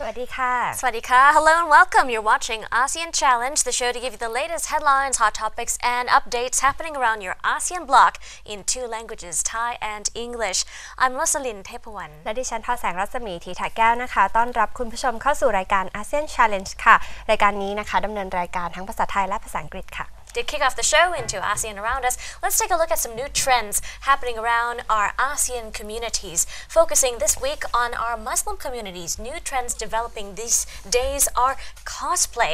วัสดีค่ะสวัสดีค่ะ Hello and welcome. You're watching ASEAN Challenge, the show to give you the latest headlines, hot topics, and updates happening around your ASEAN bloc in two languages, Thai and English. I'm Rosalyn Tepawan. และดิฉันทอแสงรัศมีธีถาแก้วนะคะต้อนรับคุณผู้ชมเข้าสู่รายการ ASEAN Challenge ค่ะรายการนี้นะคะดำเนินรายการทั้งภาษาไทยและภาษาอังกฤษค่ะ To kick off the show into ASEAN around us, let's take a look at some new trends happening around our ASEAN communities. Focusing this week on our Muslim communities, new trends developing these days are cosplay,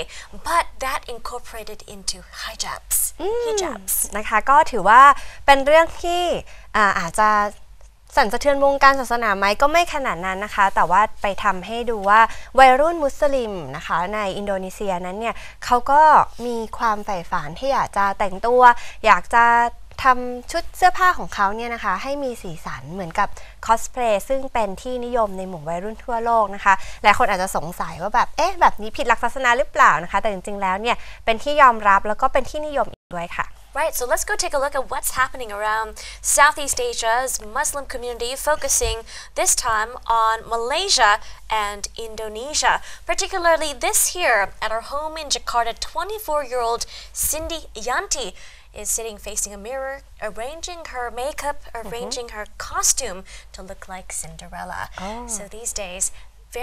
but that incorporated into hijabs. Hijabs นะคะก็ถือว่าเป็นเรื่องที่อาจจะสั่นสะเทือนวงการศาสนาไหมก็ไม่ขนาดนั้นนะคะแต่ว่าไปทำให้ดูว่าวัยรุ่นมุสลิมนะคะในอินโดนีเซียนั้นเนี่ยเขาก็มีความใฝ่ฝันที่อยากจะแต่งตัวอยากจะทำชุดเสื้อผ้าของเขาเนี่ยนะคะให้มีสีสันเหมือนกับคอสเพลย์ซึ่งเป็นที่นิยมในหมู่วัยรุ่นทั่วโลกนะคะหลายคนอาจจะสงสัยว่าแบบแบบนี้ผิดหลักศาสนาหรือเปล่านะคะแต่จริงๆแล้วเนี่ยเป็นที่ยอมรับแล้วก็เป็นที่นิยมอีกด้วยค่ะRight, so let's go take a look at what's happening around Southeast Asia's Muslim community, focusing this time on Malaysia and Indonesia. Particularly this year at our home in Jakarta, 24-year-old Cindy Yanti is sitting facing a mirror, arranging her makeup, arranging her costume to look like Cinderella. So these days,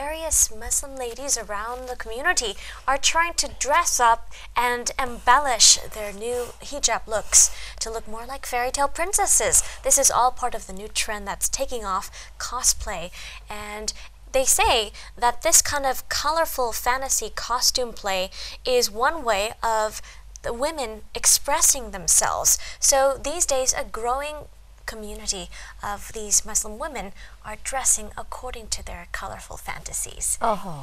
various Muslim ladies around the community are trying to dress up and embellish their new hijab looks to look more like fairy tale princesses. This is all part of the new trend that's taking off, cosplay. And they say that this kind of colorful fantasy costume play is one way of the women expressing themselves. So these days, a growing community of these Muslim women are dressing according to their colorful fantasies.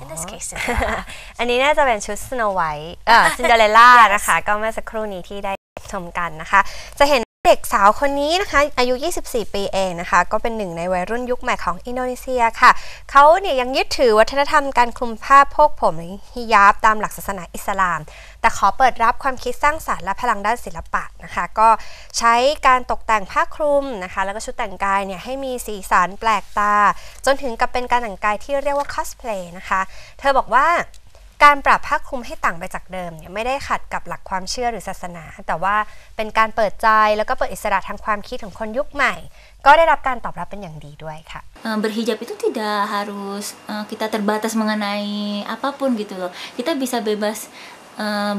In this case, Cinderella. อันนี้น่าจะเป็นชุด Snow White ซินเดอเรลล่านะคะก็เมื่อสักครู่นี้ที่ได้ชมกันนะคะจะเห็นเด็กสาวคนนี้นะคะอายุ24ปีเองนะคะก็เป็นหนึ่งในวัยรุ่นยุคใหม่ของอินโดนีเซียค่ะเขาเนี่ยยังยึดถือวัฒนธรรมการคลุมผ้าโพกผมฮิญาบตามหลักศาสนาอิสลามแต่ขอเปิดรับความคิดสร้างสรรค์และพลังด้านศิลปะนะคะก็ใช้การตกแต่งผ้าคลุมนะคะแล้วก็ชุดแต่งกายเนี่ยให้มีสีสันแปลกตาจนถึงกับเป็นการแต่งกายที่เรียกว่าคอสเพลย์นะคะเธอบอกว่าการปรับผ้าคลุมให้ต่างไปจากเดิมเนี่ยไม่ได้ขัดกับหลักความเชื่อหรือศาสนาแต่ว่าเป็นการเปิดใจแล้วก็เปิดอิสระทางความคิดของคนยุคใหม่ก็ได้รับการตอบรับเป็นอย่างดีด้วยค่ะberhijab itu tidak harus kita terbatas mengenai apapun gitu loh kita bisa bebas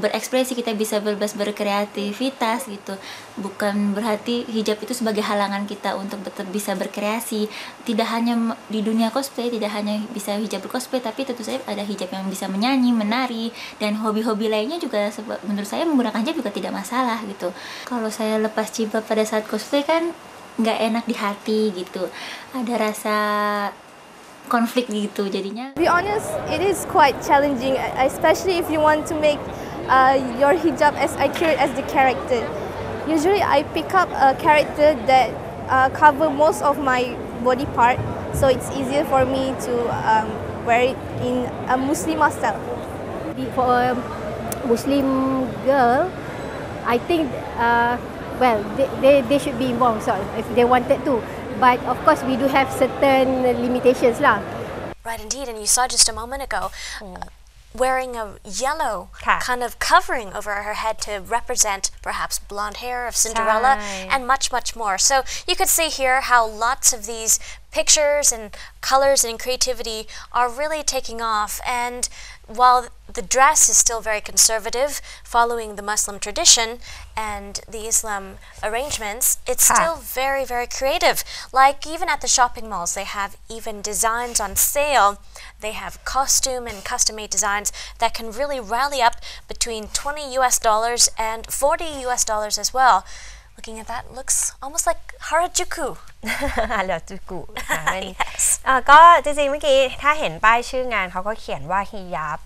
berekspresi kita bisa bebas berkreativitas gitu bukan berarti hijab itu sebagai halangan kita untuk bisa berkreasi tidak hanya di dunia cosplay tidak hanya bisa hijab bercosplay tapi tentu saja ada hijab yang bisa menyanyi menari dan hobi-hobi lainnya juga menurut saya menggunakan hijab juga tidak masalah gitu kalau saya lepas jilbab pada saat cosplay kan nggak enak di hati gitu ada rasa konflik gitu jadinya. To be honest, it is quite challenging, especially if you want to make your hijab as accurate as the character. Usually, I pick up a character that cover most of my body part, so it's easier for me to wear it in a Muslim style. For a Muslim girl, I think well they should be involved so if they wanted to. But of course, we do have certain limitations lah. Right, indeed. And you saw just a moment ago wearing a yellow kind of covering over her head to represent perhaps blonde hair of Cinderella and much, much more. So you could see here how lots of these pictures and colors and creativity are really taking off. And while the dress is still very conservative, following the Muslim tradition and the Islam arrangements, it's still very, very creative. Like even at the shopping malls, they have even designs on sale. They have costume and custom-made designs that can really rally up between $20 and $40 as well. Looking at that, looks almost like Harajuku. Harajuku ก็จริงๆเมื่อกี้ถ้าเห็นป้ายชื่องานเขาก็เขียนว่าฮิญาบ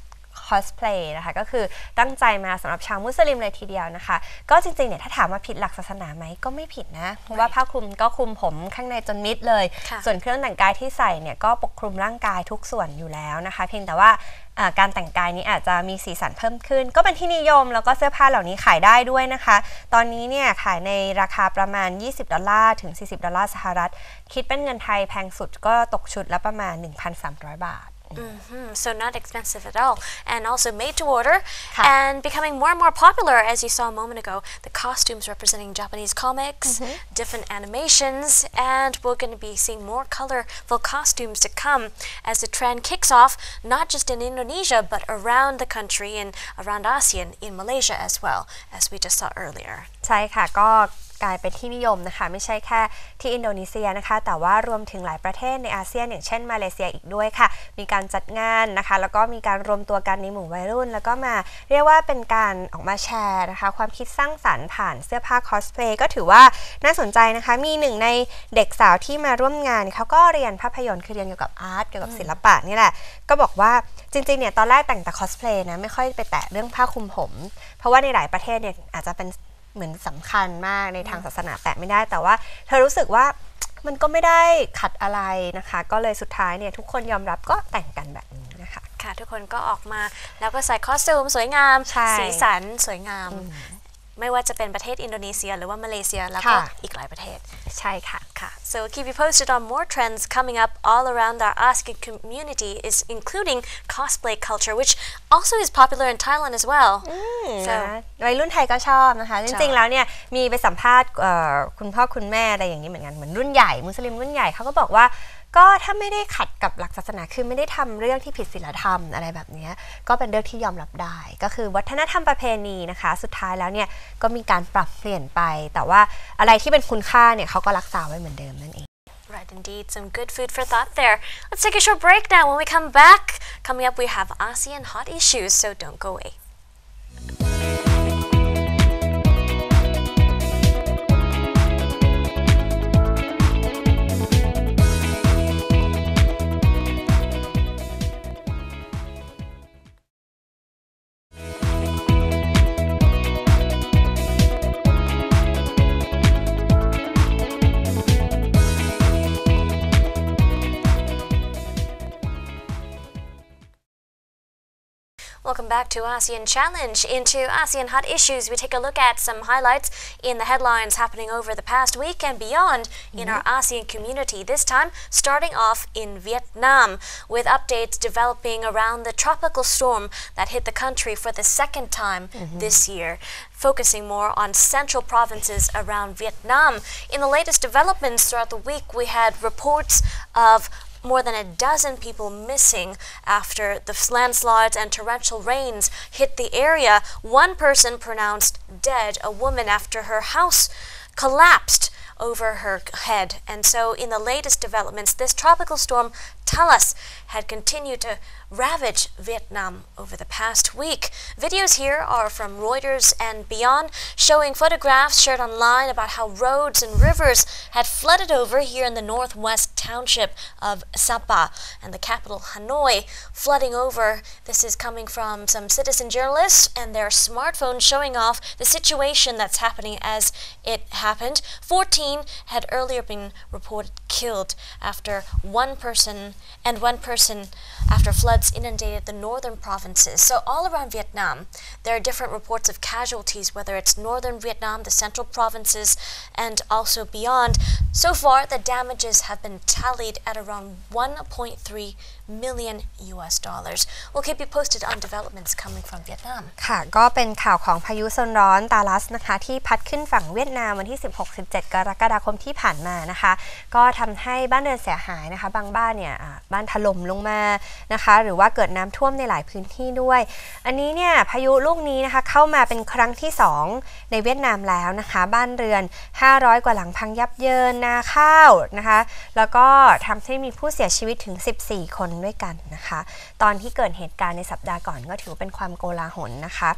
cosplay นะคะก็คือตั้งใจมาสำหรับชาวมุสลิมเลยทีเดียวนะคะก็จริงๆเนี่ยถ้าถามว่าผิดหลักศาสนาไหมก็ไม่ผิดนะเพราะว่าผ้าคลุมก็คลุมผมข้างในจนมิดเลยส่วนเครื่องแต่งกายที่ใส่เนี่ยก็ปกคลุมร่างกายทุกส่วนอยู่แล้วนะคะเพียงแต่ว่าการแต่งกายนี้อาจจะมีสีสันเพิ่มขึ้นก็เป็นที่นิยมแล้วก็เสื้อผ้าเหล่านี้ขายได้ด้วยนะคะตอนนี้เนี่ยขายในราคาประมาณ$20ถึง$40สหรัฐคิดเป็นเงินไทยแพงสุดก็ตกชุดละประมาณ 1,300 บาท So not expensive at all, and also made to order, ค่ะ and becoming more and more popular, as you saw a moment ago. The costumes representing Japanese comics, different animations, and we're going to be seeing more colorful costumes to come as the trend kicks off, not just in Indonesia, but around the country and around ASEAN, in Malaysia as well, as we just saw earlier. ใช่ค่ะก็กลายเป็นที่นิยมนะคะไม่ใช่แค่ที่อินโดนีเซียนะคะแต่ว่ารวมถึงหลายประเทศในอาเซียนอย่างเช่นมาเลเซียอีกด้วยค่ะมีการจัดงานนะคะแล้วก็มีการรวมตัวกันในหมู่วัยรุ่นแล้วก็มาเรียกว่าเป็นการออกมาแชร์นะคะความคิดสร้างสรรค์ผ่านเสื้อผ้าคอสเพลย์ก็ถือว่าน่าสนใจนะคะมีหนึ่งในเด็กสาวที่มาร่วมงานเขาก็เรียนภาพยนตร์คือเรียนเกี่ยวกับอาร์ตเกี่ยวกับศิลปะนี่แหละก็บอกว่าจริงๆเนี่ยตอนแรกแต่งแต่คอสเพลย์นะไม่ค่อยไปแตะเรื่องผ้าคลุมผมเพราะว่าในหลายประเทศเนี่ยอาจจะเป็นเหมือนสำคัญมากในทางศาสนาแตะไม่ได้แต่ว่าเธอรู้สึกว่ามันก็ไม่ได้ขัดอะไรนะคะก็เลยสุดท้ายเนี่ยทุกคนยอมรับก็แต่งกันแบบนี้นะคะค่ะทุกคนก็ออกมาแล้วก็ใส่คอสตูมสวยงาม สีสันสวยงามไม่ว่าจะเป็นประเทศอินโดนีเซียหรือว่ามาเลเซียแล้วก็อีกหลายประเทศใช่ค่ะค่ะ so keep you posted on more trends coming up all around our ASEAN community is including cosplay culture which also is popular in Thailand as well so วัยรุ่นไทยก็ชอบนะคะจริงๆแล้วเนี่ยมีไปสัมภาษณ์คุณพ่อคุณแม่อะไรอย่างนี้เหมือนกันเหมือนรุ่นใหญ่มุสลิมรุ่นใหญ่เขาก็บอกว่าก็ถ้าไม่ได้ขัดกับหลักศาสนาคือไม่ได้ทำเรื่องที่ผิดศีลธรรมอะไรแบบนี้ก็เป็นเรื่องที่ยอมรับได้ก็คือวัฒนธรรมประเพณีนะคะสุดท้ายแล้วเนี่ยก็มีการปรับเปลี่ยนไปแต่ว่าอะไรที่เป็นคุณค่าเนี่ยเขาก็รักษาไว้เหมือนเดิมนั่นเอง Right, indeed. Some good food for thought there. Let's take a short break now. When we come back, coming up we have ASEAN hot issues, so don't go away. Welcome back to ASEAN Challenge. Into ASEAN Hot Issues, we take a look at some highlights in the headlines happening over the past week and beyond in our ASEAN community. This time, starting off in Vietnam, with updates developing around the tropical storm that hit the country for the second time this year. Focusing more on central provinces around Vietnam. In the latest developments throughout the week, we had reports of more than a dozen people missing after the landslides and torrential rains hit the area. One person pronounced dead, a woman, after her house collapsed over her head. And so in the latest developments, this tropical storm Talas had continued to ravage Vietnam over the past week. Videos here are from Reuters and beyond, showing photographs shared online about how roads and rivers had flooded over here in the northwest township of Sapa and the capital Hanoi, flooding over. This is coming from some citizen journalists and their smartphones showing off the situation that's happening as it happened. 14 had earlier been reported killed after one person after floods inundated the northern provinces. So all around Vietnam, there are different reports of casualties, whether it's northern Vietnam, the central provinces, and also beyond. So far, the damages have been tallied at around $1.3 million. We'll keep you posted on developments coming from Vietnam. ค่ะก็เป็นข่าวของพายุโซนร้อนตาลัสนะคะที่พัดขึ้นฝั่งเวียดนามวันที่ 16-17 กรกฎาคมที่ผ่านมานะคะก็ทำให้บ้านเรือนเสียหายนะคะบางบ้านเนี่ยบ้านถล่มลงมานะคะหรือว่าเกิดน้ำท่วมในหลายพื้นที่ด้วยอันนี้เนี่ยพายุลูกนี้นะคะเข้ามาเป็นครั้งที่2ในเวียดนามแล้วนะคะบ้านเรือน500กว่าหลังพังยับเยินนาข้าวนะคะแล้วก็ทำให้มีผู้เสียชีวิตถึง14คนด้วยกันนะคะตอนที่เกิดเหตุการณ์ในสัปดาห์ก่อนก็ถือเป็นความโกลาหลนะคะ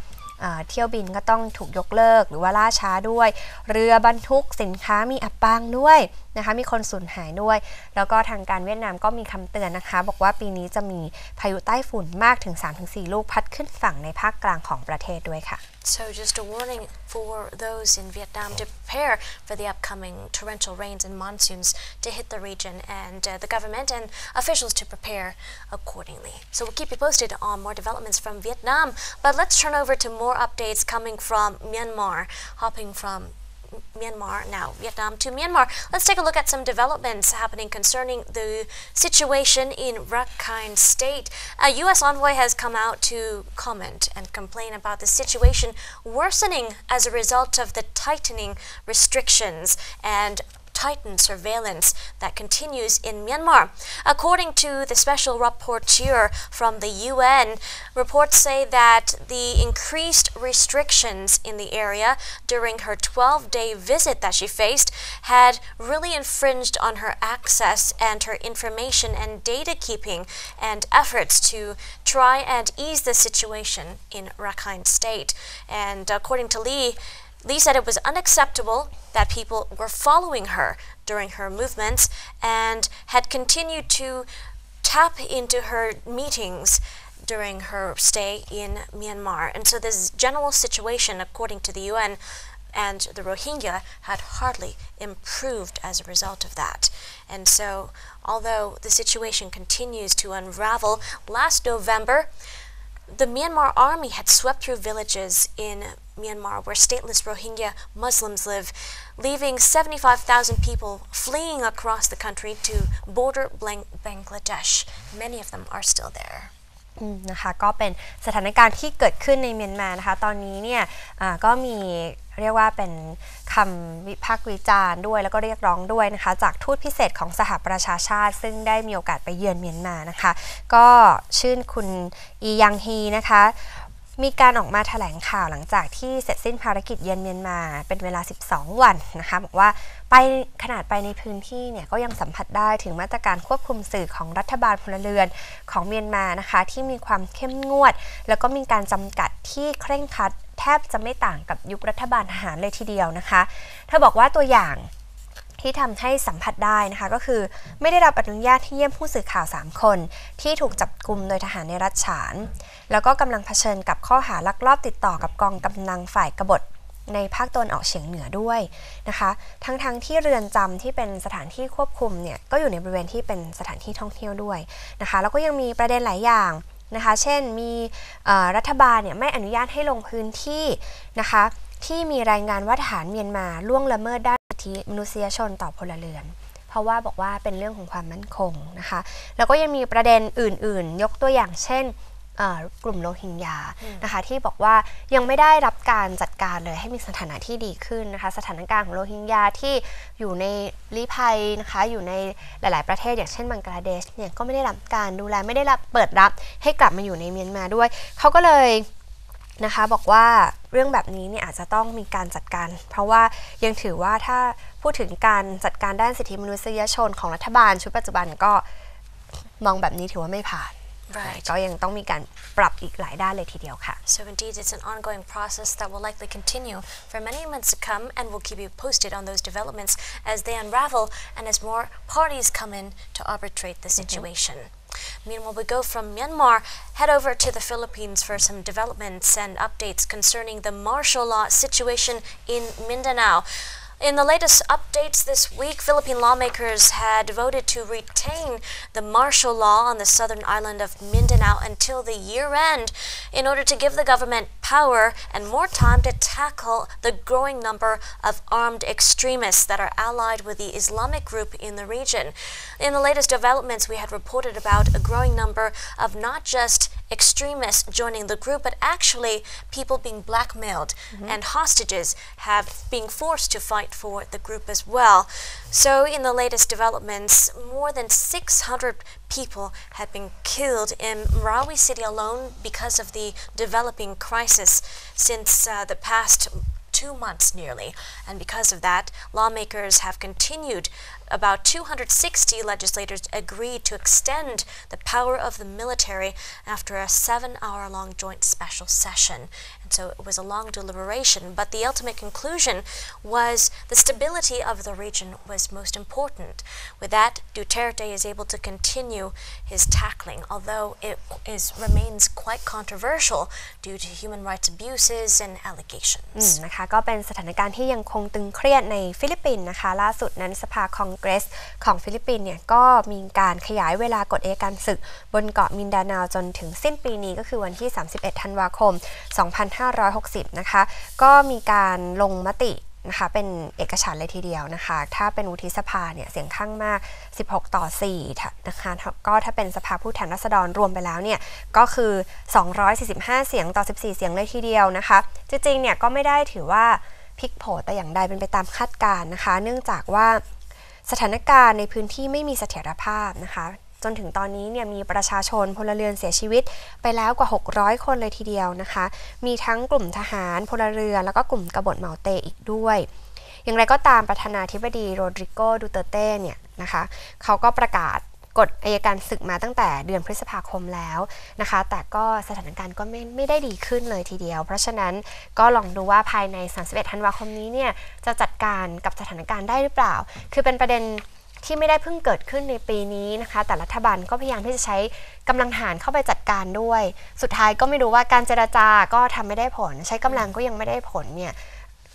เที่ยวบินก็ต้องถูกยกเลิกหรือว่าล่าช้าด้วยเรือบรรทุกสินค้ามีอับปางด้วยนะคะมีคนสูญหายด้วยแล้วก็ทางการเวียดนามก็มีคำเตือนนะคะบอกว่าปีนี้จะมีพายุใต้ฝุ่นมากถึง 3-4 ลูกพัดขึ้นฝั่งในภาคกลางของประเทศด้วยค่ะ So just a warning for those in Vietnam to prepare for the upcoming torrential rains and monsoons to hit the region, and the government and officials to prepare accordingly. So we'll keep you posted on more developments from Vietnam, but let's turn over to more updates coming from Myanmar, hopping from Myanmar, now Vietnam to Myanmar. Let's take a look at some developments happening concerning the situation in Rakhine State. A U.S. envoy has come out to comment and complain about the situation worsening as a result of the tightening restrictions and tightened surveillance that continues in Myanmar. According to the special rapporteur from the UN, reports say that the increased restrictions in the area during her 12-day visit that she faced had really infringed on her access and her information and data keeping and efforts to try and ease the situation in Rakhine State. And according to Lee said it was unacceptable that people were following her during her movements and had continued to tap into her meetings during her stay in Myanmar. And so this general situation, according to the UN and the Rohingya, had hardly improved as a result of that. And so, although the situation continues to unravel, last November, the Myanmar army had swept through villages in Myanmar where stateless Rohingya Muslims live, leaving 75,000 people fleeing across the country to border Bangladesh. Many of them are still there. นะคะก็เป็นสถานการณ์ที่เกิดขึ้นในเมียนมานะคะตอนนี้เนี่ยก็มีเรียกว่าเป็นคำวิพากษ์วิจารณ์ด้วยแล้วก็เรียกร้องด้วยนะคะจากทูตพิเศษของสหประชาชาติซึ่งได้มีโอกาสไปเยือนเมียนมานะคะก็ชื่นคุณอียังฮีนะคะมีการออกมาแถลงข่าวหลังจากที่เสร็จสิ้นภารกิจเยือนเมียนมาเป็นเวลา12วันนะคะบอกว่าขนาดไปในพื้นที่เนี่ยก็ยังสัมผัสได้ถึงมาตรการควบคุมสื่อของรัฐบาลพลเรือนของเมียนมานะคะที่มีความเข้มงวดแล้วก็มีการจำกัดที่เคร่งครัดแทบจะไม่ต่างกับยุครัฐบาลทหารเลยทีเดียวนะคะเธอบอกว่าตัวอย่างที่ทำให้สัมผัสได้นะคะก็คือไม่ได้รับอนุญาตที่เยี่ยมผู้สื่อข่าว3คนที่ถูกจับกุมโดยทหารในรัฐฉานแล้วก็กำลังเผชิญกับข้อหาลักลอบติดต่อกับกองกำลังฝ่ายกบฏในภาคตะวันออกเฉียงเหนือด้วยนะคะทั้งที่เรือนจำที่เป็นสถานที่ควบคุมเนี่ยก็อยู่ในบริเวณที่เป็นสถานที่ท่องเที่ยวด้วยนะคะแล้วก็ยังมีประเด็นหลายอย่างนะคะเช่นมีรัฐบาลเนี่ยไม่อนุญาตให้ลงพื้นที่นะคะที่มีรายงานว่าทหารเมียนมาล่วงละเมิดด้านสิทธิมนุษยชนต่อพลเรือนเพราะว่าบอกว่าเป็นเรื่องของความมั่นคงนะคะแล้วก็ยังมีประเด็นอื่นๆยกตัวอย่างเช่นกลุ่มโรฮิงญานะคะที่บอกว่ายังไม่ได้รับการจัดการเลยให้มีสถานะที่ดีขึ้นนะคะสถานการณ์ของโรฮิงญาที่อยู่ในลี้ภัยนะคะอยู่ในหลายๆประเทศอย่างเช่นบังกลาเทศเนี่ยก็ไม่ได้รับการดูแลไม่ได้รับเปิดรับให้กลับมาอยู่ในเมียนมาด้วยเขาก็เลยนะคะบอกว่าเรื่องแบบนี้เนี่ยอาจจะต้องมีการจัดการเพราะว่ายังถือว่าถ้าพูดถึงการจัดการด้านสิทธิมนุษยชนของรัฐบาลชุดปัจจุบันก็มองแบบนี้ถือว่าไม่ผ่านก็ยังต้องมีการปรับอีกหลายด้านเลยทีเดียวค่ะ So indeed it's an ongoing process that will likely continue for many months to come and we'll keep you posted on those developments as they unravel and as more parties come in to arbitrate the situation. Meanwhile, we go from Myanmar, head over to the Philippines for some developments and updates concerning the martial law situation in Mindanao. In the latest updates this week, Philippine lawmakers had voted to retain the martial law on the southern island of Mindanao until the year end in order to give the government power and more time to tackle the growing number of armed extremists that are allied with the Islamic group in the region. In the latest developments, we had reported about a growing number of not just extremists joining the group, but actually people being blackmailed and hostages being forced to fight for the group as well. So in the latest developments, more than 600 people have been killed in Marawi City alone because of the developing crisis since the past 2 months nearly. And because of that, lawmakers have continued. About 260 legislators agreed to extend the power of the military after a 7-hour-long joint special session. And so it was a long deliberation, but the ultimate conclusion was the stability of the region was most important. With that, Duterte is able to continue his tackling, although it remains quite controversial due to human rights abuses and allegations. นะคะก็เป็นสถานการณ์ที่ยังคงตึงเครียดในฟิลิปปินส์นะคะล่าสุดนั้นสภาคองเกรสของฟิลิปปินส์เนี่ยก็มีการขยายเวลากฎอัยการศึกบนเกาะมินดานาจนถึงสิ้นปีนี้ก็คือวันที่31ธันวาคม2560นะคะก็มีการลงมติ นะคะเป็นเอกฉันท์เลยทีเดียวนะคะถ้าเป็นวุฒิสภาเนี่ยเสียงข้างมาก16-4นะคะก็ถ้าเป็นสภาผู้แทนราษฎรรวมไปแล้วเนี่ยก็คือ245เสียงต่อ14เสียงเลยทีเดียวนะคะจริงๆเนี่ยก็ไม่ได้ถือว่าพลิกโผแต่อย่างใดเป็นไปตามคาดการณ์นะคะเนื่องจากว่าสถานการณ์ในพื้นที่ไม่มีเสถียรภาพนะคะจนถึงตอนนี้เนี่ยมีประชาชนพลเรือนเสียชีวิตไปแล้วกว่า600คนเลยทีเดียวนะคะมีทั้งกลุ่มทหารพลเรือนแล้วก็กลุ่มกบฏเหมาเตอีกด้วยอย่างไรก็ตามประธานาธิบดีโรดริโก ดูเตเต้เนี่ยนะคะเขาก็ประกาศกฎอัยการศึกมาตั้งแต่เดือนพฤษภาคมแล้วนะคะแต่ก็สถานการณ์ก็ไม่ได้ดีขึ้นเลยทีเดียวเพราะฉะนั้นก็ลองดูว่าภายใน31ธันวาคมนี้เนี่ยจะจัดการกับสถานการณ์ได้หรือเปล่าคือเป็นประเด็นที่ไม่ได้เพิ่งเกิดขึ้นในปีนี้นะคะแต่รัฐบาลก็พยายามที่จะใช้กำลังทหารเข้าไปจัดการด้วยสุดท้ายก็ไม่รู้ว่าการเจรจาก็ทำไม่ได้ผลใช้กำลังก็ยังไม่ได้ผลเนี่ย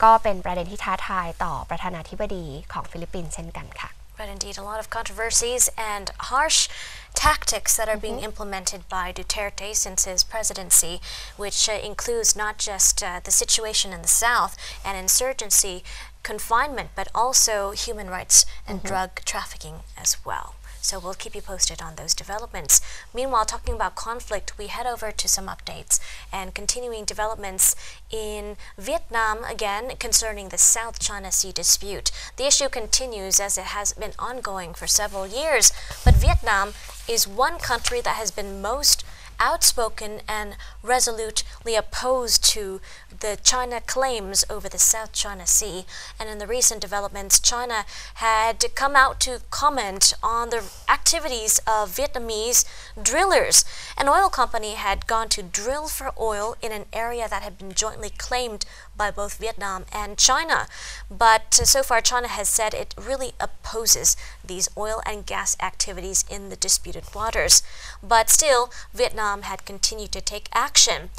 ก็เป็นประเด็นที่ท้าทายต่อประธานาธิบดีของฟิลิปปินส์เช่นกันค่ะ But indeed, a lot of controversies and harsh tactics that are being implemented by Duterte since his presidency, which includes not just the situation in the south and insurgency, confinement, but also human rights and drug trafficking as well. So we'll keep you posted on those developments. Meanwhile, talking about conflict, we head over to some updates and continuing developments in Vietnam, again, concerning the South China Sea dispute. The issue continues as it has been ongoing for several years, but Vietnam is one country that has been most outspoken and resolutely opposed to the China claims over the South China Sea. And in the recent developments, China had come out to comment on the activities of Vietnamese drillers. An oil company had gone to drill for oil in an area that had been jointly claimed by both Vietnam and China. But so far, China has said it really opposes these oil and gas activities in the disputed waters. But still, Vietnam had continued to take action.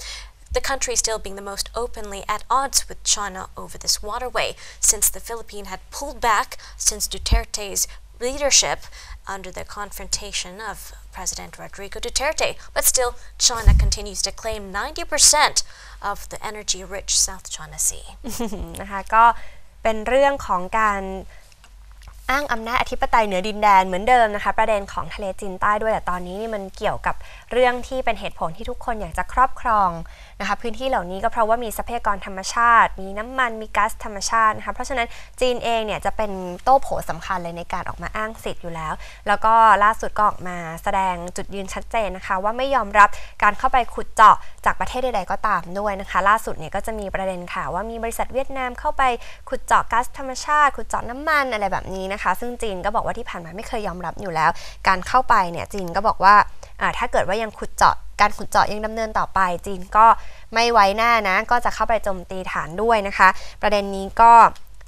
The country still being the most openly at odds with China over this waterway, since the Philippines had pulled back since Duterte's leadership under the confrontation of President Rodrigo Duterte. But still, China continues to claim 90% of the energy-rich South China Sea. นะคะก็เป็นเรื่องของการอ้างอำนาจอธิปไตยเหนือดินแดนเหมือนเดิมนะคะประเด็นของทะเลจีนใต้ด้วยแต่ตอนนี้นี่มันเกี่ยวกับเรื่องที่เป็นเหตุผลที่ทุกคนอยากจะครอบครองนะคะพื้นที่เหล่านี้ก็เพราะว่ามีทรัพยากรธรรมชาติมีน้ำมันมีก๊าซธรรมชาตินะคะเพราะฉะนั้นจีนเองเนี่ยจะเป็นโต้โผสำคัญเลยในการออกมาอ้างสิทธิ์อยู่แล้วแล้วก็ล่าสุดก็ออกมาแสดงจุดยืนชัดเจนนะคะว่าไม่ยอมรับการเข้าไปขุดเจาะจากประเทศใดๆก็ตามด้วยนะคะล่าสุดเนี่ยก็จะมีประเด็นข่าวว่ามีบริษัทเวียดนามเข้าไปขุดเจาะก๊าซธรรมชาติขุดเจาะน้ำมันอะไรแบบนี้นะคะซึ่งจีนก็บอกว่าที่ผ่านมาไม่เคยยอมรับอยู่แล้วการเข้าไปเนี่ยจีนก็บอกว่าถ้าเกิดว่ายังการขุดเจาะยังดำเนินต่อไปจีนก็ไม่ไว้หน้านะก็จะเข้าไปโจมตีฐานด้วยนะคะประเด็นนี้ก็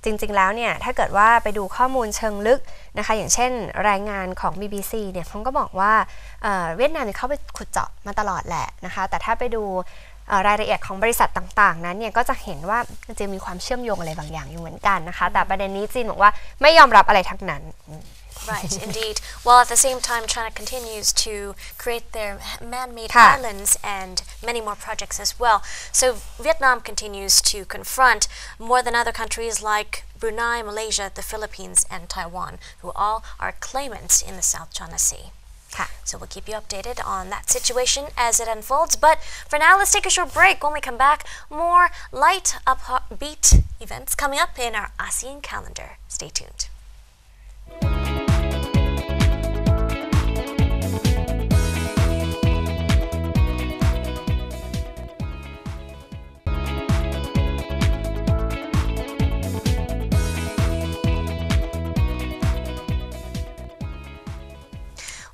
จริงๆแล้วเนี่ยถ้าเกิดว่าไปดูข้อมูลเชิงลึกนะคะอย่างเช่นรายงานของ BBC เนี่ยเขาก็บอกว่าเวียดนามเข้าไปขุดเจาะมาตลอดแหละนะคะแต่ถ้าไปดูรายละเอียดของบริษัทต่างๆนั้นเนี่ยก็จะเห็นว่าจะมีความเชื่อมโยงอะไรบางอย่างอยู่เหมือนกันนะคะแต่ประเด็นนี้จีนบอกว่าไม่ยอมรับอะไรทั้งนั้น Right, indeed. While at the same time, China continues to create their man-made islands and many more projects as well. So Vietnam continues to confront more than other countries like Brunei, Malaysia, the Philippines, and Taiwan, who all are claimants in the South China Sea. So we'll keep you updated on that situation as it unfolds. But for now, let's take a short break. When we come back, more light, upbeat events coming up in our ASEAN calendar. Stay tuned.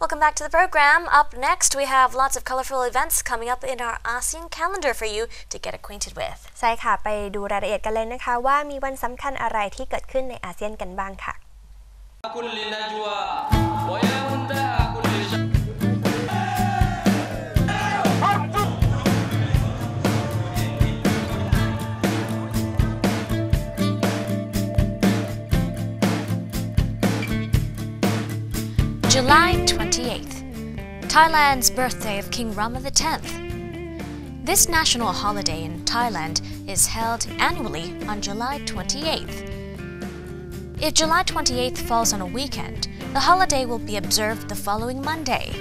Welcome back to the program. Up next, we have lots of colorful events coming up in our ASEAN calendar for you to get acquainted with. ใช่ค่ะไปดูรายละเอียดกันเลยนะคะว่ามีวันสำคัญอะไรที่เกิดขึ้นในอาเซียนกันบ้างค่ะ July 28th, Thailand's birthday of King Rama X. This national holiday in Thailand is held annually on July 28th. If July 28th falls on a weekend, the holiday will be observed the following Monday.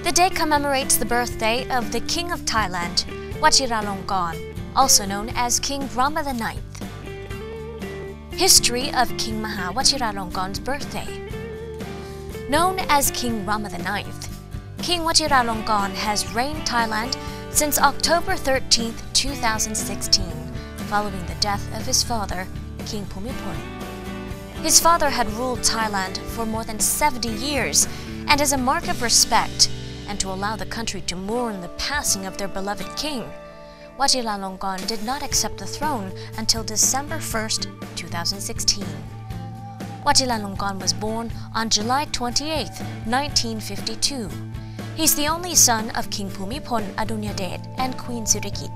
The day commemorates the birthday of the King of Thailand, Vajiralongkorn, also known as King Rama IX. History of King Maha Vajiralongkorn's birthday. Known as King Rama IX, King Vajiralongkorn has reigned Thailand since October 13, 2016, following the death of his father, King Bhumibol. His father had ruled Thailand for more than 70 years, and as a mark of respect, and to allow the country to mourn the passing of their beloved king, Vajiralongkorn did not accept the throne until December 1, 2016. Vajiralongkorn was born on July 28, 1952. He's the only son of King Bhumibol Adulyadej and Queen Sirikit.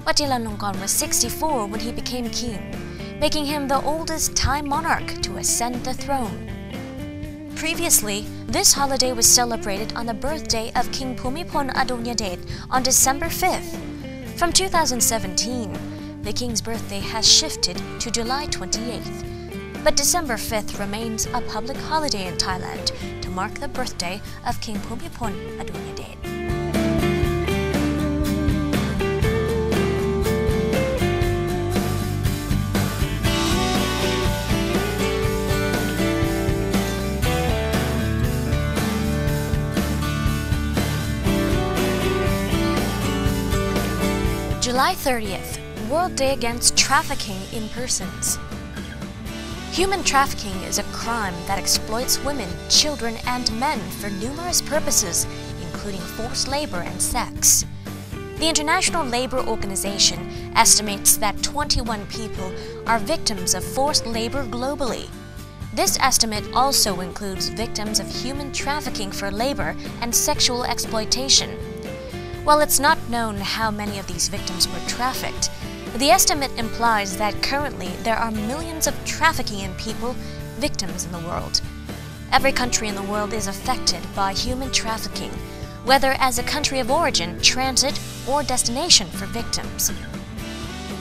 Vajiralongkorn was 64 when he became king, making him the oldest Thai monarch to ascend the throne. Previously, this holiday was celebrated on the birthday of King Bhumibol Adulyadej on December 5th. From 2017, the king's birthday has shifted to July 28th, but December 5th remains a public holiday in Thailand to mark the birthday of King Bhumibol Adulyadej. July 30th, World Day Against Trafficking in Persons. Human trafficking is a crime that exploits women, children, and men for numerous purposes, including forced labor and sex. The International Labour Organization estimates that 21 people are victims of forced labor globally. This estimate also includes victims of human trafficking for labor and sexual exploitation. While it's not known how many of these victims were trafficked, the estimate implies that currently there are millions of trafficking in people victims in the world. Every country in the world is affected by human trafficking, whether as a country of origin, transit, or destination for victims.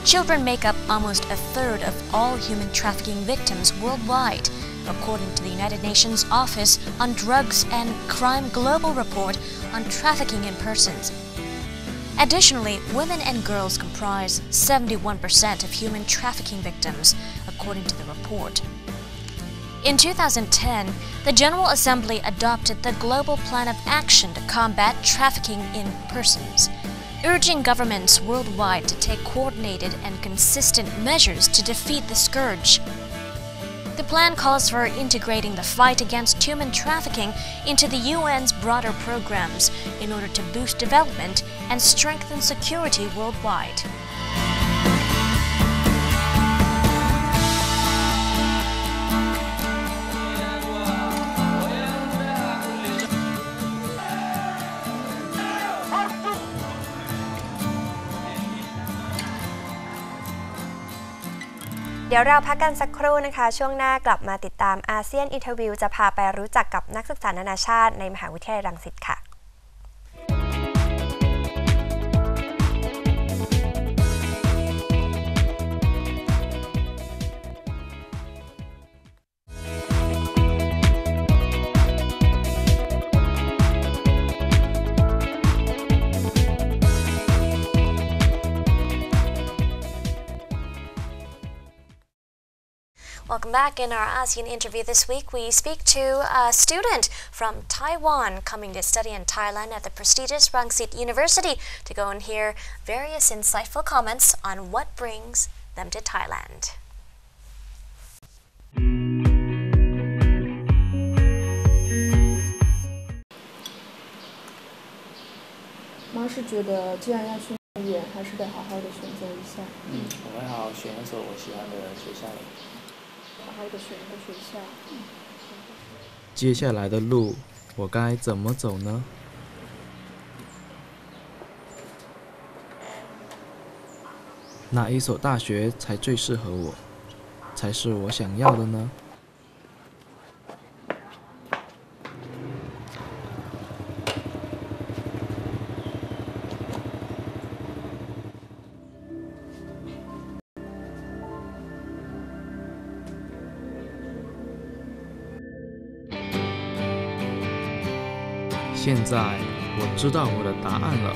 Children make up almost a third of all human trafficking victims worldwide, according to the United Nations Office on Drugs and Crime Global Report on Trafficking in Persons. Additionally, women and girls comprise 71% of human trafficking victims, according to the report. In 2010, the General Assembly adopted the Global Plan of Action to combat trafficking in persons, urging governments worldwide to take coordinated and consistent measures to defeat the scourge. The plan calls for integrating the fight against human trafficking into the UN's broader programs in order to boost development and strengthen security worldwide.เดี๋ยวเราพักกันสักครู่นะคะช่วงหน้ากลับมาติดตามอาเซียนอินเทอร์วิวจะพาไปรู้จักกับนักศึกษานานาชาติในมหาวิทยาลัยรังสิตค่ะ Welcome back. In our ASEAN interview this week, we speak to a student from Taiwan coming to study in Thailand at the prestigious Rangsit University to go and hear various insightful comments on what brings them to Thailand. 妈是觉得既然要去那么远，还是得好好的选择一下。我会好好选一所我喜欢的学校。好好的选一个学校。接下来的路我该怎么走呢？哪一所大学才最适合我，才是我想要的呢？现在我知道我的答案了。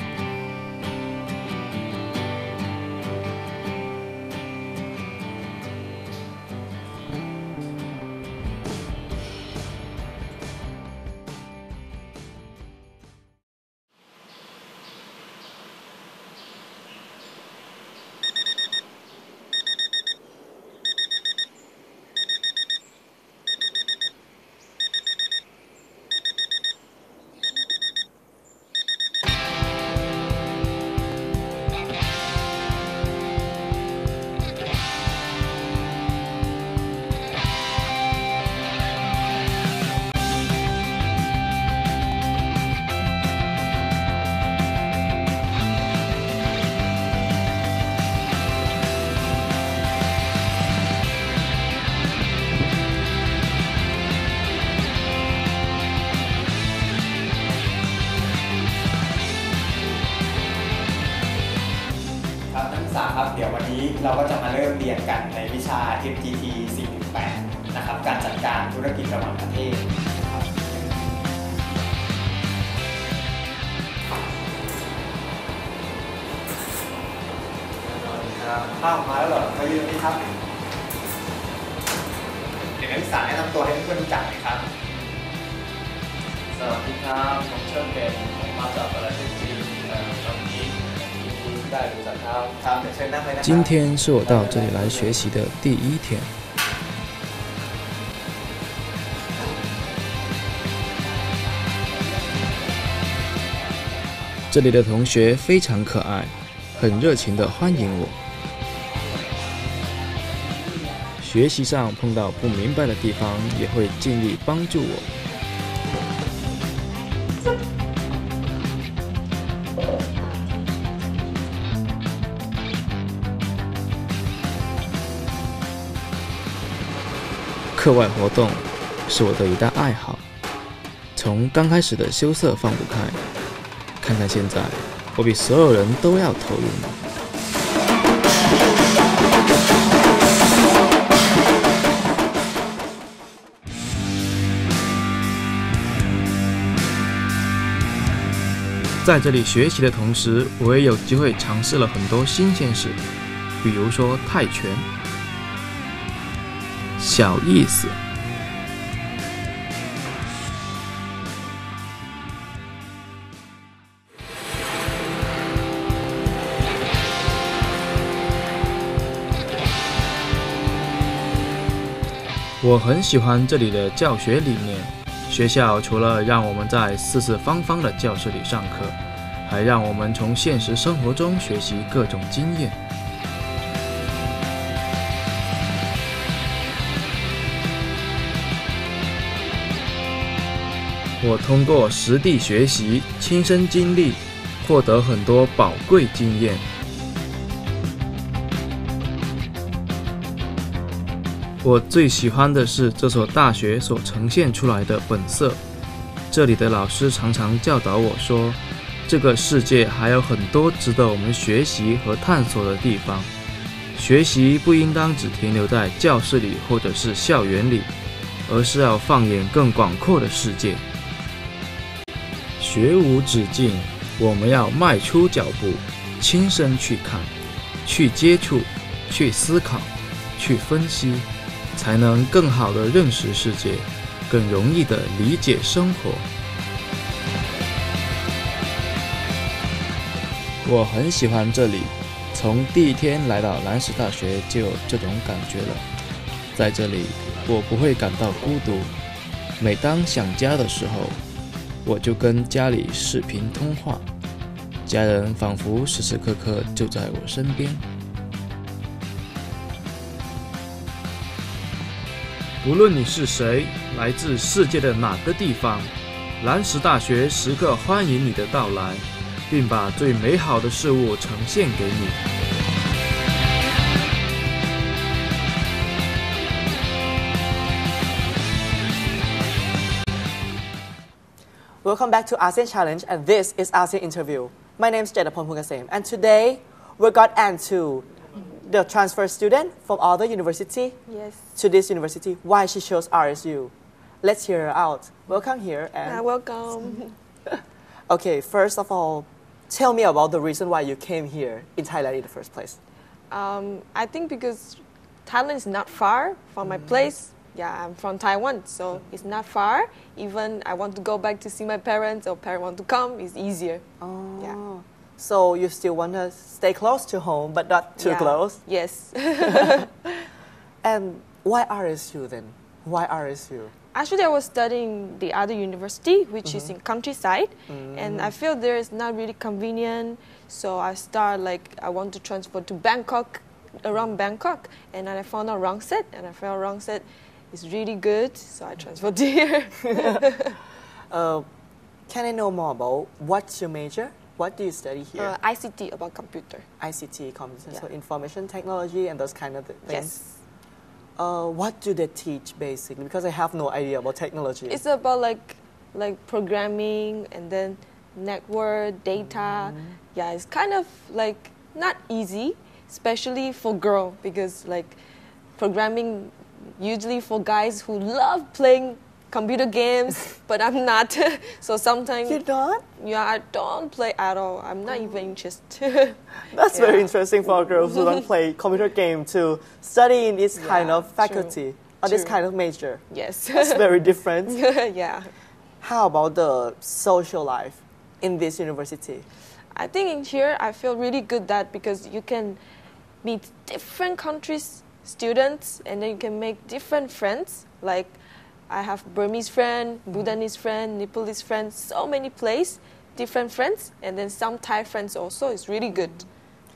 ครับเดี๋ยววันนี้เราก็จะมาเริ่มเรียนกันในวิชา MTT 418 นะครับการจัดการธุรกิจระหว่างประเทศข้าวมาแล้วเหรอมายืนนี่ครับเดี๋ยวนักศึกษาแนะนำตัวให้เพื่อนรู้จักหน่อยครับสวัสดีครับผมเชิญเป็นผมมาจากประเทศจีนตอนนี้ได้รู้จักครับครับเดี๋ยวเชิญนั่งเลยนะครับ今天是我到这里来学习的第一天。这里的同学非常可爱，很热情地欢迎我。学习上碰到不明白的地方，也会尽力帮助我。课外活动是我的一大爱好，从刚开始的羞涩放不开，看看现在，我比所有人都要投入呢。在这里学习的同时，我也有机会尝试了很多新鲜事，比如说泰拳。小意思。我很喜欢这里的教学理念。学校除了让我们在四四方方的教室里上课，还让我们从现实生活中学习各种经验。我通过实地学习、亲身经历，获得很多宝贵经验。我最喜欢的是这所大学所呈现出来的本色。这里的老师常常教导我说，这个世界还有很多值得我们学习和探索的地方。学习不应当只停留在教室里或者是校园里，而是要放眼更广阔的世界。学无止境，我们要迈出脚步，亲身去看，去接触，去思考，去分析，才能更好地认识世界，更容易地理解生活。我很喜欢这里，从第一天来到南石大学就有这种感觉了。在这里，我不会感到孤独。每当想家的时候，我就跟家里视频通话，家人仿佛时时刻刻就在我身边。无论你是谁，来自世界的哪个地方，南石大学时刻欢迎你的到来，并把最美好的事物呈现给你。Welcome back to ASEAN Challenge, and this is ASEAN Interview. My name is Jedapon Pungasem, and today we got Antu, the transfer student from other university to this university. Why she chose RSU? Let's hear her out. Welcome here. And welcome. Okay, first of all, tell me about the reason why you came here in Thailand in the first place. I think because Thailand is not far from my place. Yeah, I'm from Taiwan, so it's not far. Even I want to go back to see my parents or parents want to come, it's easier. Oh. Yeah. So you still want to stay close to home, but not too Yeah. close? Yes. And why RSU then? Why RSU? Actually, I was studying the other university, which is in countryside, and I feel there is not really convenient. So I I want to transfer to Bangkok, around Bangkok, and then I found out Rangsit, and I found Rangsit is really good, so I transferred to here. Can I know more about what's your major? What do you study here? ICT, about computer. ICT, computer, Yeah. so information technology and those kind of things. Yes. What do they teach basically? Because I have no idea about technology. It's about like programming and then network, data. Yeah, it's kind of like not easy, especially for girl, because like programming usually for guys who love playing computer games, but I'm not. So sometimes You're not? Yeah, I don't play at all. I'm not even interested. That's very interesting for girls who don't play computer game to study in this kind of true. faculty or this True. kind of major. Yes. That's very different. Yeah. How about the social life in this university? I think in here I feel really good that because you can meet different countries students and then you can make different friends. Like I have Burmese friend, Bhutanese friend, Nepalese friends, so many places, different friends, and then some Thai friends also. It's really good.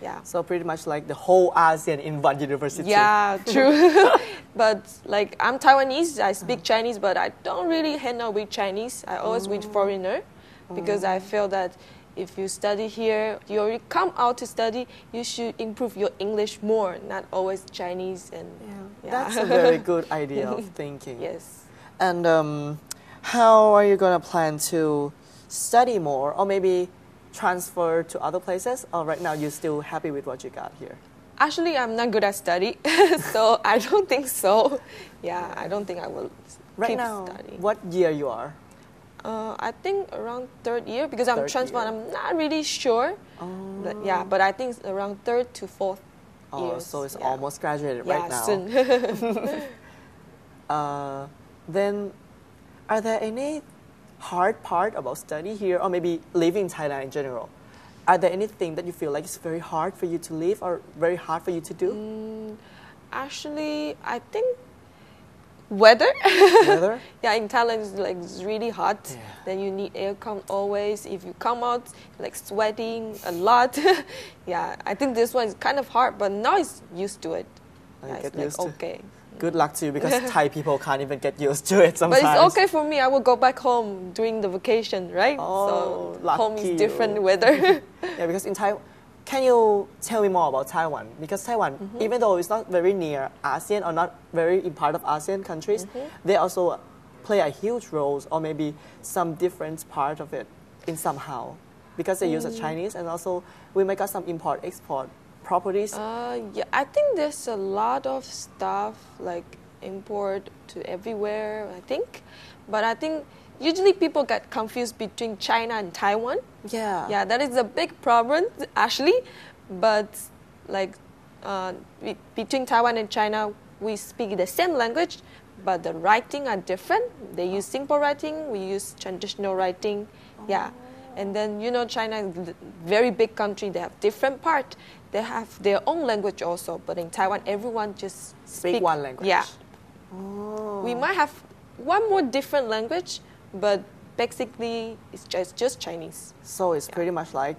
Yeah. So pretty much like the whole ASEAN in one university. Yeah, true. But like I'm Taiwanese, I speak Chinese, but I don't really hang out with Chinese. I always with foreigner because I feel that if you study here, you already come out to study, you should improve your English more, not always Chinese. And That's a very good idea of thinking. Yes. And how are you going to plan to study more or maybe transfer to other places? Or right now you're still happy with what you got here? Actually, I'm not good at study, so I don't think so. Yeah, I don't think I will keep studying. What year you are? I think around third year because I'm Third transferred. year. I'm not really sure. Yeah, but I think it's around third to fourth years. So it's yeah. almost graduated Yeah, right now. soon. Then, are there any hard part about study here or maybe living in Thailand in general? Are there anything that you feel like it's very hard for you to live or very hard for you to do? Actually, I think weather. Weather? Yeah, in Thailand it's really hot. Yeah. Then you need aircon always. If you come out, like sweating a lot. Yeah, I think this one is kind of hard, but now it's used to it. Yeah, get it's like used to it. okay. Good luck to you because Thai people can't even get used to it sometimes. But it's okay for me. I will go back home during the vacation, right? Oh, so home lucky is different you. weather. Yeah, because in Taiwan, can you tell me more about Taiwan? Because Taiwan, even though it's not very near ASEAN or not very in part of ASEAN countries, they also play a huge role or maybe some different part of it in somehow. Because they use the Chinese and also we make us some import-export properties. Yeah, I think there's a lot of stuff like import to everywhere, I think. But I think usually people get confused between China and Taiwan. Yeah. Yeah, that is a big problem actually. But like between Taiwan and China, we speak the same language, but the writing are different. They use simple writing, we use traditional writing. Yeah. And then, you know, China is a very big country. They have different part. They have their own language also. But in Taiwan, everyone just Speak one language. Yeah. Oh. We might have one more different language, but basically it's just Chinese. So it's pretty much like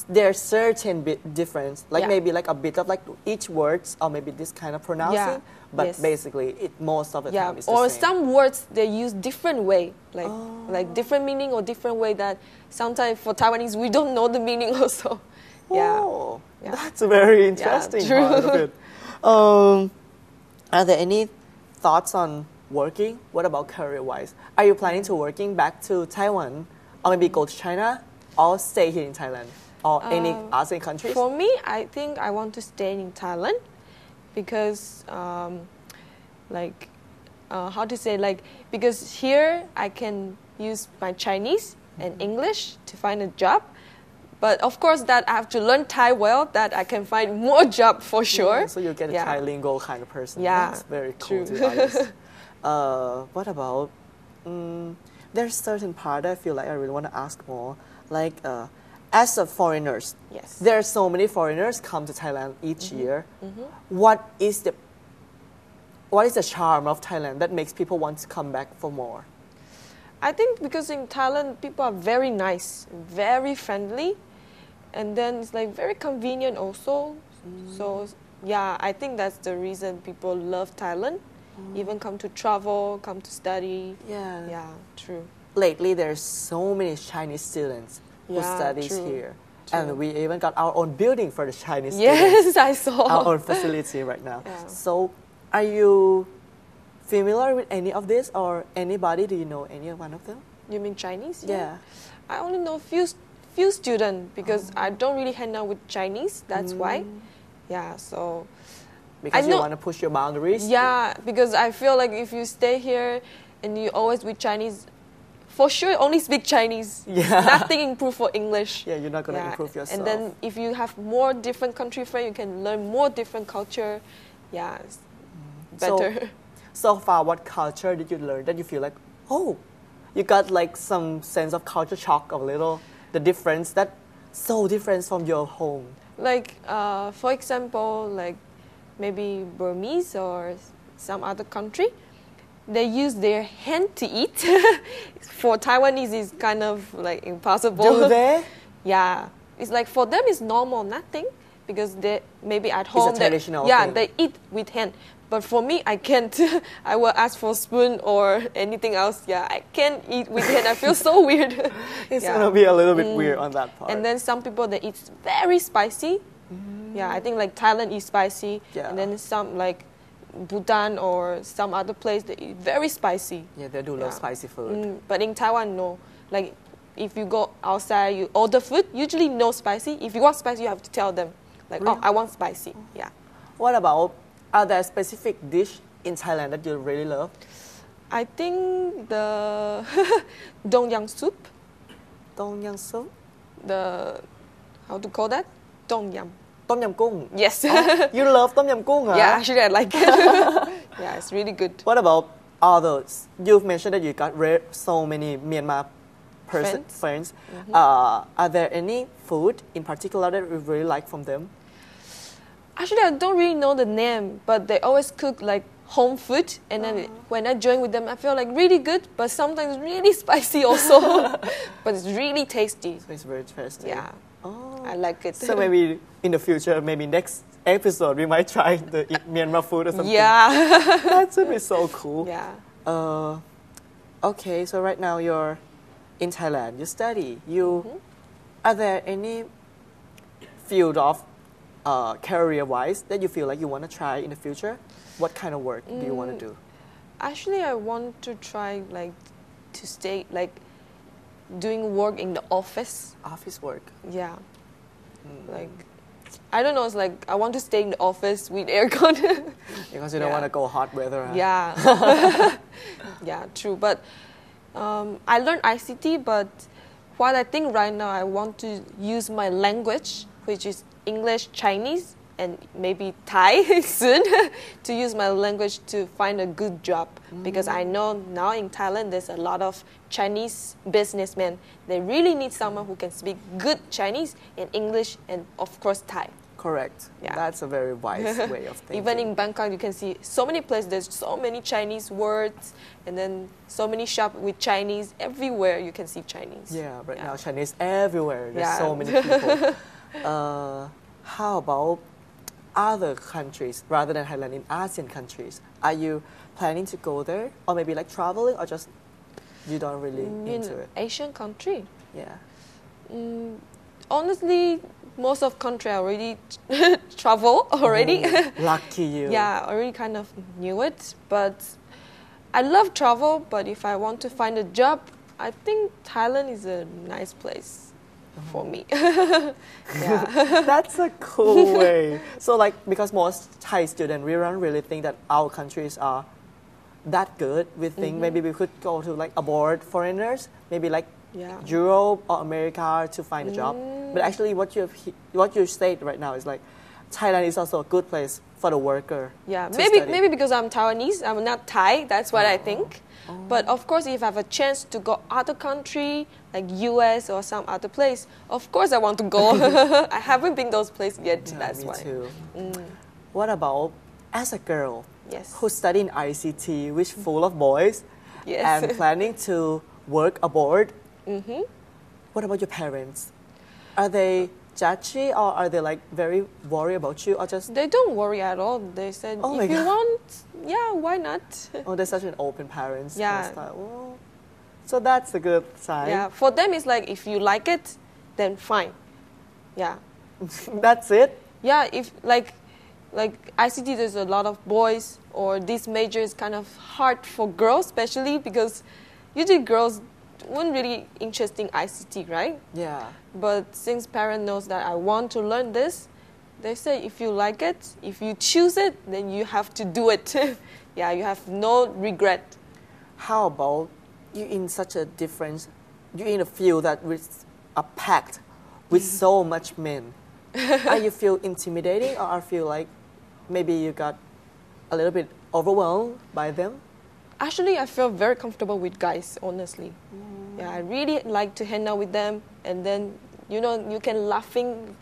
there's certain bit difference, like Yeah. maybe like a bit of like each words or maybe this kind of pronouncing, but Yes. basically most of the Yeah, time it's the or same. some words they use different way, like different meaning or different way that sometimes for Taiwanese we don't know the meaning also. Yeah. Oh, Yeah. that's a very interesting true. part of it. Are there any thoughts on working? What about career-wise? Are you planning to working back to Taiwan or maybe go to China or stay here in Thailand or any ASEAN countries? For me, I think I want to stay in Thailand because, because here I can use my Chinese and English to find a job. But of course, that I have to learn Thai well, that I can find more job for sure. Yeah, so you get a trilingual kind of person. Yeah, that's very cool. true. To be honest. What about? There's certain part I feel like I really want to ask more. Like, as a foreigners, Yes. there are so many foreigners come to Thailand each year. What is the charm of Thailand that makes people want to come back for more? I think because in Thailand, people are very nice, very friendly, and then it's like very convenient also. So yeah, I think that's the reason people love Thailand. Even come to travel, come to study. Yeah. Yeah, true. Lately, there's so many Chinese students who Yeah, studies true, here. true. And we even got our own building for the Chinese students. Yes, I saw. Our own facility right now. Yeah. So, are you familiar with any of this or anybody? Do you know any one of them? You mean Chinese? Yeah. I only know few students because I don't really hang out with Chinese. That's why. Yeah, so. Because I you know- want to push your boundaries? Yeah, because I feel like if you stay here and you always with Chinese, for sure only speak Chinese. Yeah. Nothing improve for English. Yeah, you're not going to improve yourself. And then if you have more different country friends, you can learn more different culture. Yeah, it's better. So far, what culture did you learn that you feel like, oh, you got like some sense of culture shock a little, the difference that so different from your home? Like, for example, like maybe Burmese or some other country, they use their hand to eat. For Taiwanese, it's kind of like impossible. Do they? Yeah, it's like for them it's normal, nothing, because they maybe at home. It's a traditional yeah, thing. they eat with hand. But for me, I can't. I will ask for spoon or anything else. Yeah, I can't eat with hand. I feel so weird. It's Yeah. going to be a little bit weird on that part. And then some people they eat very spicy. Yeah, I think like Thailand is spicy. Yeah. And then some like Bhutan or some other place they eat very spicy. Yeah, they do love Yeah. spicy food. But in Taiwan, no. Like if you go outside, you order food, usually no spicy. If you want spicy, you have to tell them. Like, oh, I want spicy. Yeah. What about, are there specific dish in Thailand that you really love? I think the dong yang soup, Tom yum soup? the, how to call that? Dong yam. Tom yum gung? Yes. You love Tom yum gung, huh? Yeah, actually I like it. Yeah, it's really good. What about others? You've mentioned that you got so many Myanmar friends. Are there any food in particular that you really like from them? Actually, I don't really know the name, but they always cook like home food. And then when I join with them, I feel like really good, but sometimes really spicy also. But it's really tasty. So it's very interesting. Yeah, Oh. I like it. So maybe in the future, maybe next episode, we might try the Myanmar food or something. Yeah. That would be so cool. Yeah. Okay, so right now you're in Thailand, you study. Are there any field of career-wise that you feel like you want to try in the future? What kind of work do you want to do? Actually, I want to try like to stay like doing work in the office. Office work. Yeah. Like, I don't know. It's like I want to stay in the office with aircon. Because you don't want to go hot weather. Huh? Yeah. Yeah, true. But I learned ICT, but what I think right now, I want to use my language, which is English, Chinese, and maybe Thai soon, to use my language to find a good job. Because I know now in Thailand, there's a lot of Chinese businessmen. They really need someone who can speak good Chinese and English and, of course, Thai. Correct. Yeah. That's a very wise way of thinking. Even in Bangkok, you can see so many places, there's so many Chinese words, and then so many shops with Chinese. Everywhere you can see Chinese. Yeah, right now Chinese everywhere. There's Yeah. so many people. How about other countries rather than Thailand, in ASEAN countries? Are you planning to go there, or maybe like traveling, or just you don't really into it? Asian country? Yeah. Honestly, most of country I already travel already. Lucky you. Yeah, I already kind of knew it. But I love travel, but if I want to find a job, I think Thailand is a nice place for me. Yeah. That's a cool way. So like, because most Thai students, we don't really think that our countries are that good. We think maybe we could go to like abroad foreigners, maybe like Yeah. Europe or America to find a job. But actually, what you state right now is like Thailand is also a good place for the worker. Yeah, to maybe study. because I'm Taiwanese, I'm not Thai. That's what I think. But of course, if I have a chance to go other country like US or some other place, of course I want to go. I haven't been those places yet. Yeah, that's me why. too. What about as a girl Yes. who study in ICT, which full of boys, Yes. and planning to work abroad? What about your parents? Are they judgy or are they like very worried about you or just They don't worry at all. They said, Oh my if you God. want, yeah, why not? oh they're such an open parents? Yeah. It's like, oh. So that's a good sign. Yeah, for them it's like if you like it, then fine. Yeah. That's it. Yeah, if like ICT, there's a lot of boys, or this major is kind of hard for girls, especially because usually girls weren't really interested in ICT, right? Yeah. But since parent knows that I want to learn this, they say if you like it, if you choose it, then you have to do it. Yeah, you have no regret. How about you in such a different, you in a field that are packed with so much men? Are you feel intimidating or feel like maybe you got a little bit overwhelmed by them? Actually, I feel very comfortable with guys, honestly. Yeah, I really like to hang out with them, and then, you know, you can laughing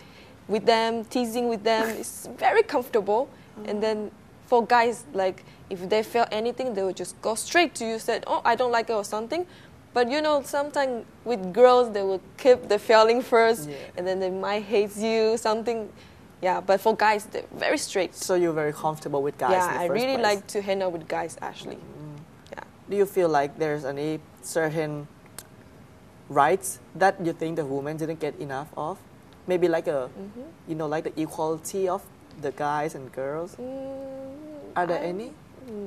with them, teasing with them. It's very comfortable. And then for guys, like, if they feel anything, they will just go straight to you, said, oh, I don't like it or something. But, you know, sometimes with girls, they will keep the feeling first, and then they might hate you, something. Yeah, but for guys, they're very straight. So you're very comfortable with guys in Yeah, the I first really place. like to hang out with guys, actually. Yeah. Do you feel like there's any certain rights that you think the women didn't get enough of? Maybe like a, you know, like the equality of the guys and girls? Are there any?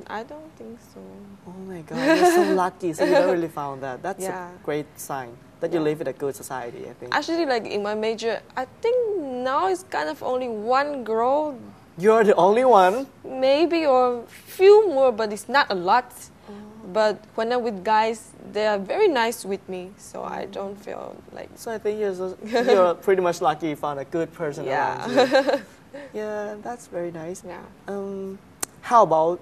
I don't think so. Oh my God, you're so lucky. So you don't really found that. That's Yeah. a great sign that you live in a good society, I think. Actually, like in my major, I think now it's kind of only one girl, You're the only one. maybe, or few more, but it's not a lot. But when I'm with guys, they are very nice with me, so I don't feel like. So I think you're pretty much lucky you found a good person around you. Yeah. Yeah, that's very nice. Yeah. How about,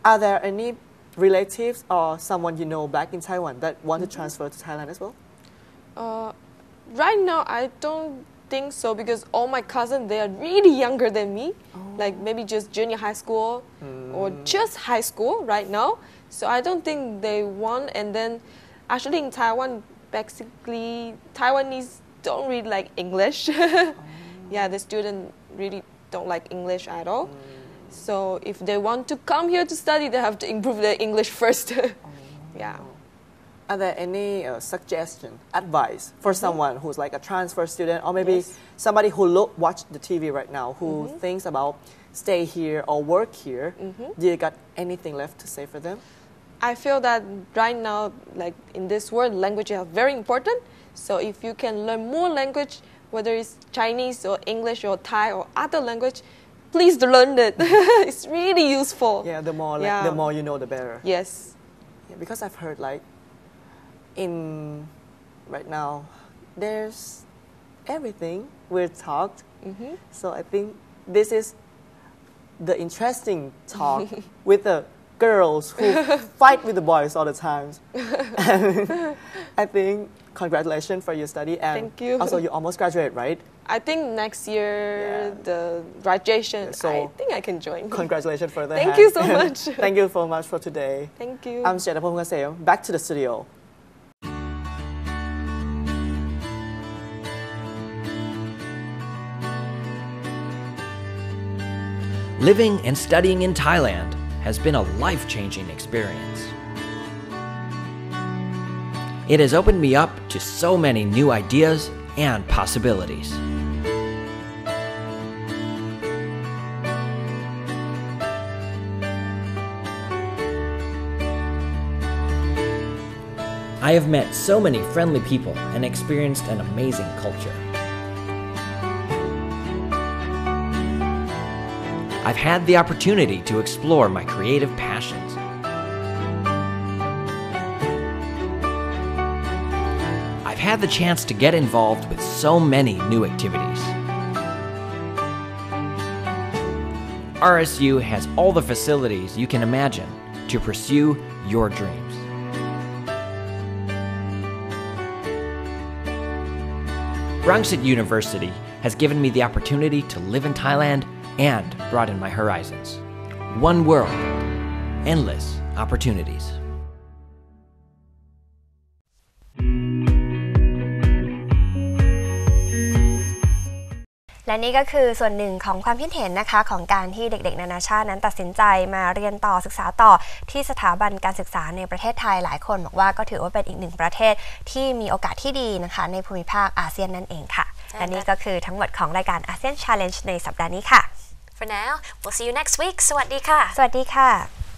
are there any relatives or someone you know back in Taiwan that want to transfer to Thailand as well? Right now, I don't think so, because all my cousins, they are really younger than me, like maybe just junior high school or just high school right now. So I don't think they want. And then actually in Taiwan, basically Taiwanese don't really like English. Yeah, the students really don't like English at all. So if they want to come here to study, they have to improve their English first. Yeah. Are there any suggestion, advice for someone who's like a transfer student, or maybe somebody who watch the TV right now who thinks about stay here or work here? Do you got anything left to say for them? I feel that right now, like in this world, language is very important. So if you can learn more language, whether it's Chinese or English or Thai or other language, please learn it. It's really useful. Yeah, the more you know, the better. Yes. Yeah, because I've heard like right now, there's everything we're taught. So I think this is the interesting talk with the girls who fight with the boys all the time. And I think congratulations for your study, and Thank you. Also you almost graduate, right? I think next year, the graduation, So I think I can join. Congratulations for that. Thank you so much. Thank you so much for today. Thank you. I'm Jadapon Kasem. Back to the studio. Living and studying in Thailand has been a life-changing experience. It has opened me up to so many new ideas and possibilities. I have met so many friendly people and experienced an amazing culture. I've had the opportunity to explore my creative passions. I've had the chance to get involved with so many new activities. RSU has all the facilities you can imagine to pursue your dreams. Rangsit University has given me the opportunity to live in Thailand and broaden my horizons. One world, endless opportunities. และนี่ก็คือส่วนหนึ่งของความคิดเห็นนะคะของการที่เด็กๆนานาชาตินั้นตัดสินใจมาเรียนต่อศึกษาต่อที่สถาบันการศึกษาในประเทศไทยหลายคนบอกว่าก็ถือว่าเป็นอีกหนึ่งประเทศที่มีโอกาสที่ดีนะคะในภูมิภาคอาเซียนนั่นเองค่ะและนี่ก็คือทั้งหมดของรายการ ASEAN Challenge ในสัปดาห์นี้ค่ะ For now, we'll see you next week. สวัสดีค่ะ สวัสดีค่ะ